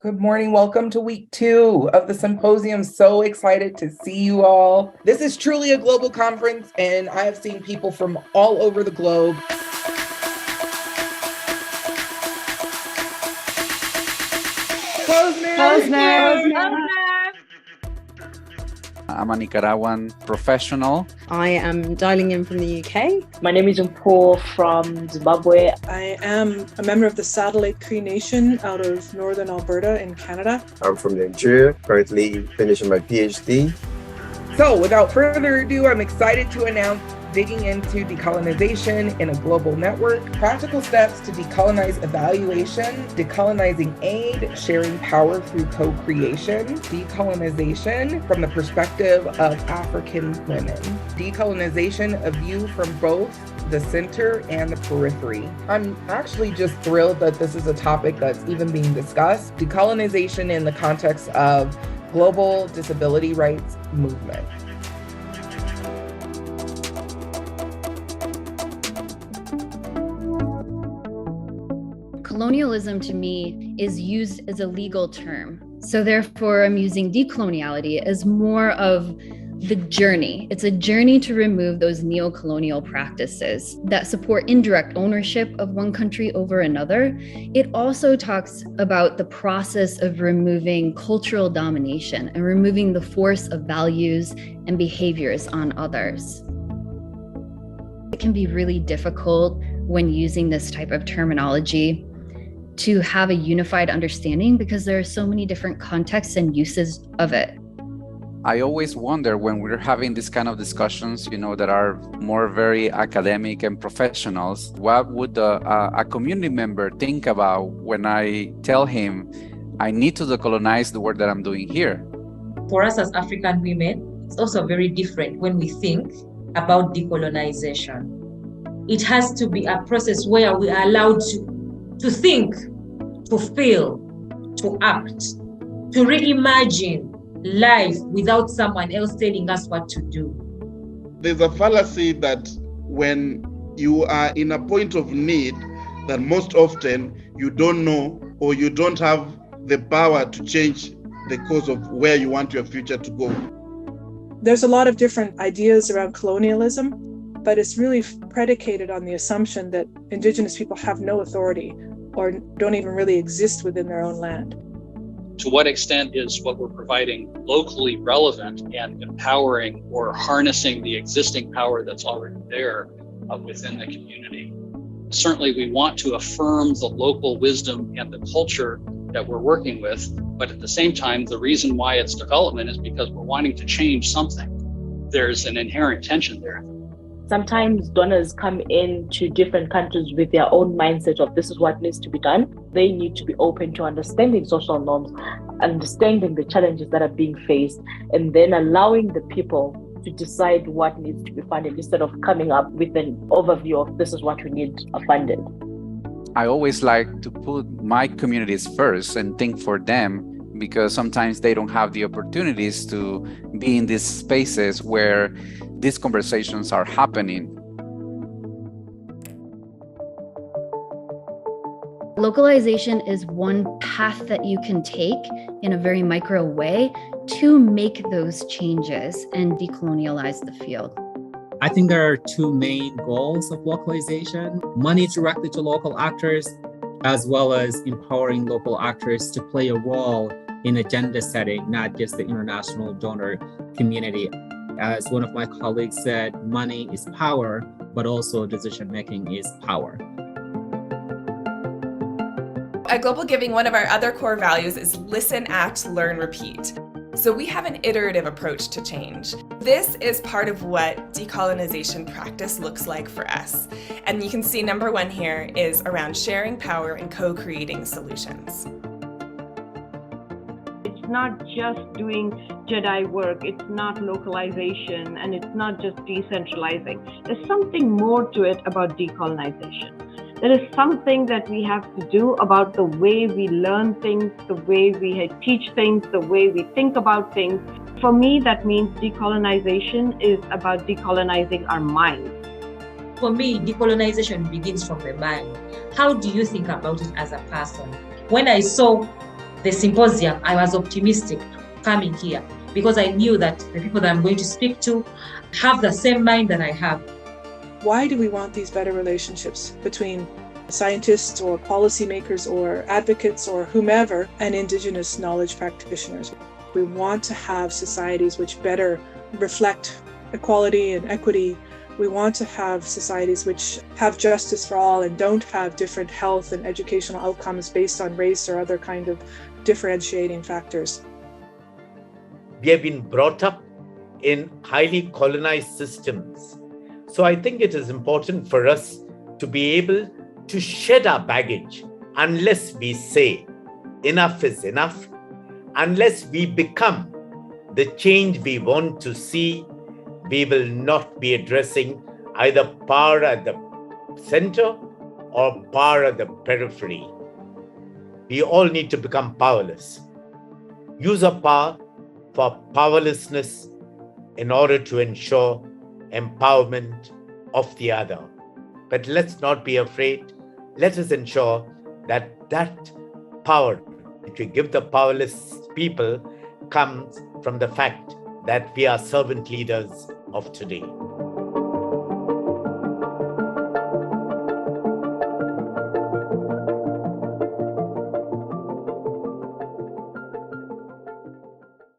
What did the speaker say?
Good morning. Welcome to week 2 of the Symposium. So excited to see you all. This is truly a global conference, and I have seen people from all over the globe. I'm a Nicaraguan professional. I am dialing in from the UK. My name is Paul from Zimbabwe. I am a member of the Satellite Cree Nation out of Northern Alberta in Canada. I'm from Nigeria, currently finishing my PhD. So without further ado, I'm excited to announce digging into decolonization in a global network, practical steps to decolonize evaluation, decolonizing aid, sharing power through co-creation, decolonization from the perspective of African women, decolonization, a view from both the center and the periphery. I'm actually just thrilled that this is a topic that's even being discussed. Decolonization in the context of global disability rights movement. Colonialism to me is used as a legal term. So therefore, I'm using decoloniality as more of the journey. It's a journey to remove those neo-colonial practices that support indirect ownership of one country over another. It also talks about the process of removing cultural domination and removing the force of values and behaviors on others. It can be really difficult when using this type of terminology to have a unified understanding because there are so many different contexts and uses of it. I always wonder when we're having these kind of discussions, that are more very academic and professionals, what would a community member think about when I tell him I need to decolonize the work that I'm doing here? For us as African women, it's also very different when we think about decolonization. It has to be a process where we are allowed to think, to feel, to act, to reimagine life without someone else telling us what to do. There's a fallacy that when you are in a point of need, that most often you don't know or you don't have the power to change the course of where you want your future to go. There's a lot of different ideas around colonialism, but it's really predicated on the assumption that Indigenous people have no authority or don't even really exist within their own land. To what extent is what we're providing locally relevant and empowering or harnessing the existing power that's already there within the community? Certainly, we want to affirm the local wisdom and the culture that we're working with, but at the same time, the reason why it's development is because we're wanting to change something. There's an inherent tension there. Sometimes donors come into different countries with their own mindset of this is what needs to be done. They need to be open to understanding social norms, understanding the challenges that are being faced, and then allowing the people to decide what needs to be funded instead of coming up with an overview of this is what we need funded. I always like to put my communities first and think for them, because sometimes they don't have the opportunities to be in these spaces where these conversations are happening. Localization is one path that you can take in a very micro way to make those changes and decolonialize the field. I think there are two main goals of localization: money directly to local actors, as well as empowering local actors to play a role in agenda setting, not just the international donor community. As one of my colleagues said, money is power, but also decision-making is power. At Global Giving, one of our other core values is listen, act, learn, repeat. So we have an iterative approach to change. This is part of what decolonization practice looks like for us. And you can see number 1 here is around sharing power and co-creating solutions. It's not just doing Jedi work, it's not localization, and it's not just decentralizing. There's something more to it about decolonization. There is something that we have to do about the way we learn things, the way we teach things, the way we think about things. For me, that means decolonization is about decolonizing our minds. For me, decolonization begins from the mind. How do you think about it as a person? When I saw the symposium, I was optimistic coming here because I knew that the people that I'm going to speak to have the same mind that I have. Why do we want these better relationships between scientists or policymakers or advocates or whomever and Indigenous knowledge practitioners? We want to have societies which better reflect equality and equity. We want to have societies which have justice for all and don't have different health and educational outcomes based on race or other kind of differentiating factors. We have been brought up in highly colonized systems. So I think it is important for us to be able to shed our baggage unless we say enough is enough, unless we become the change we want to see. We will not be addressing either power at the center or power at the periphery. We all need to become powerless. Use our power for powerlessness in order to ensure empowerment of the other. But let's not be afraid. Let us ensure that that power that we give the powerless people comes from the fact that we are servant leaders of today.